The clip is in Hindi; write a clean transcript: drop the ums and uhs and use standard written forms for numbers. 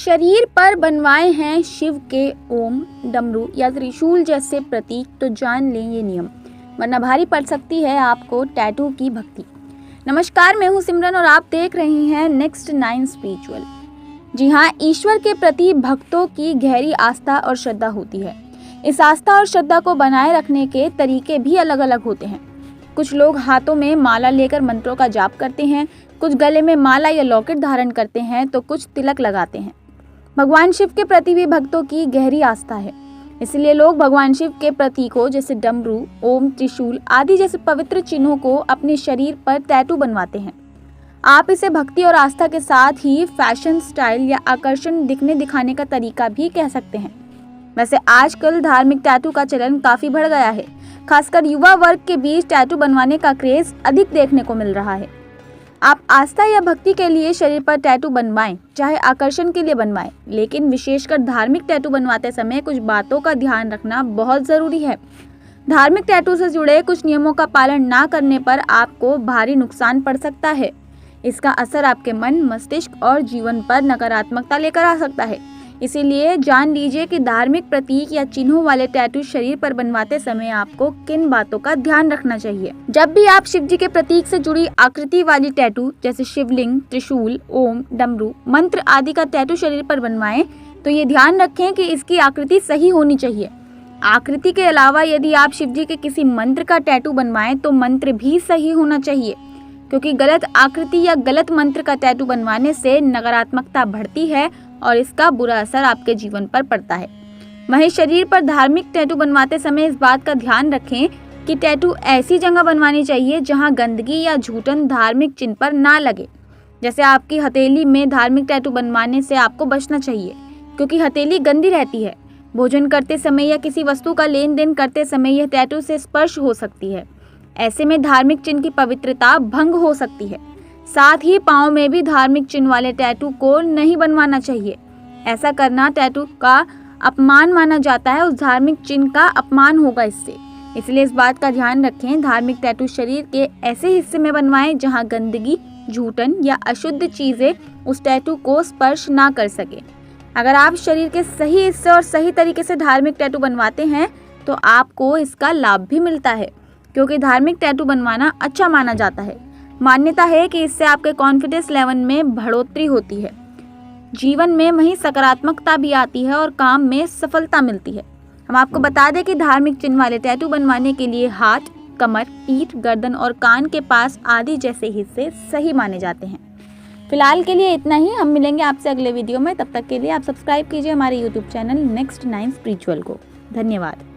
शरीर पर बनवाए हैं शिव के ओम, डमरू या त्रिशूल जैसे प्रतीक तो जान लें ये नियम, वरना भारी पड़ सकती है आपको टैटू की भक्ति। नमस्कार, मैं हूँ सिमरन और आप देख रहे हैं नेक्स्ट 9 स्पिरिचुअल। जी हाँ, ईश्वर के प्रति भक्तों की गहरी आस्था और श्रद्धा होती है। इस आस्था और श्रद्धा को बनाए रखने के तरीके भी अलग अलग होते हैं। कुछ लोग हाथों में माला लेकर मंत्रों का जाप करते हैं, कुछ गले में माला या लॉकेट धारण करते हैं तो कुछ तिलक लगाते हैं। भगवान शिव के प्रति भी भक्तों की गहरी आस्था है, इसलिए लोग भगवान शिव के प्रतीकों जैसे डमरू, ओम, त्रिशूल आदि जैसे पवित्र चिन्हों को अपने शरीर पर टैटू बनवाते हैं। आप इसे भक्ति और आस्था के साथ ही फैशन, स्टाइल या आकर्षण दिखाने का तरीका भी कह सकते हैं। वैसे आजकल धार्मिक टैटू का चलन काफी बढ़ गया है। खासकर युवा वर्ग के बीच टैटू बनवाने का क्रेज अधिक देखने को मिल रहा है। आप आस्था या भक्ति के लिए शरीर पर टैटू बनवाएं, चाहे आकर्षण के लिए बनवाएं, लेकिन विशेषकर धार्मिक टैटू बनवाते समय कुछ बातों का ध्यान रखना बहुत जरूरी है। धार्मिक टैटू से जुड़े कुछ नियमों का पालन ना करने पर आपको भारी नुकसान पड़ सकता है। इसका असर आपके मन, मस्तिष्क और जीवन पर नकारात्मकता लेकर आ सकता है। इसीलिए जान लीजिए कि धार्मिक प्रतीक या चिन्हों वाले टैटू शरीर पर बनवाते समय आपको किन बातों का ध्यान रखना चाहिए। जब भी आप शिव जी के प्रतीक से जुड़ी आकृति वाली टैटू जैसे शिवलिंग, त्रिशूल, ओम, डमरू, मंत्र आदि का टैटू शरीर पर बनवाएं तो ये ध्यान रखें कि इसकी आकृति सही होनी चाहिए। आकृति के अलावा यदि आप शिव जी के किसी मंत्र का टैटू बनवाएं तो मंत्र भी सही होना चाहिए, क्योंकि गलत आकृति या गलत मंत्र का टैटू बनवाने से नकारात्मकता बढ़ती है और इसका बुरा असर आपके जीवन पर पड़ता है। वहीं शरीर पर धार्मिक टैटू बनवाते समय इस बात का ध्यान रखें कि टैटू ऐसी जगह बनवानी चाहिए जहां गंदगी या झूठन धार्मिक चिन्ह पर ना लगे। जैसे आपकी हथेली में धार्मिक टैटू बनवाने से आपको बचना चाहिए, क्योंकि हथेली गंदी रहती है। भोजन करते समय या किसी वस्तु का लेन देन करते समय यह टैटू से स्पर्श हो सकती है। ऐसे में धार्मिक चिन्ह की पवित्रता भंग हो सकती है। साथ ही पाँव में भी धार्मिक चिन्ह वाले टैटू को नहीं बनवाना चाहिए। ऐसा करना टैटू का अपमान माना जाता है, उस धार्मिक चिन्ह का अपमान होगा इससे। इसलिए इस बात का ध्यान रखें, धार्मिक टैटू शरीर के ऐसे हिस्से में बनवाएं जहां गंदगी, झूठन या अशुद्ध चीजें उस टैटू को स्पर्श ना कर सके। अगर आप शरीर के सही हिस्से और सही तरीके से धार्मिक टैटू बनवाते हैं तो आपको इसका लाभ भी मिलता है, क्योंकि धार्मिक टैटू बनवाना अच्छा माना जाता है। मान्यता है कि इससे आपके कॉन्फिडेंस लेवल में बढ़ोतरी होती है, जीवन में वहीं सकारात्मकता भी आती है और काम में सफलता मिलती है। हम आपको बता दें कि धार्मिक चिन्ह वाले टैटू बनवाने के लिए हाथ, कमर, पीठ, गर्दन और कान के पास आदि जैसे हिस्से सही माने जाते हैं। फिलहाल के लिए इतना ही। हम मिलेंगे आपसे अगले वीडियो में। तब तक के लिए आप सब्सक्राइब कीजिए हमारे यूट्यूब चैनल नेक्स्ट 9 स्पिरिचुअल को। धन्यवाद।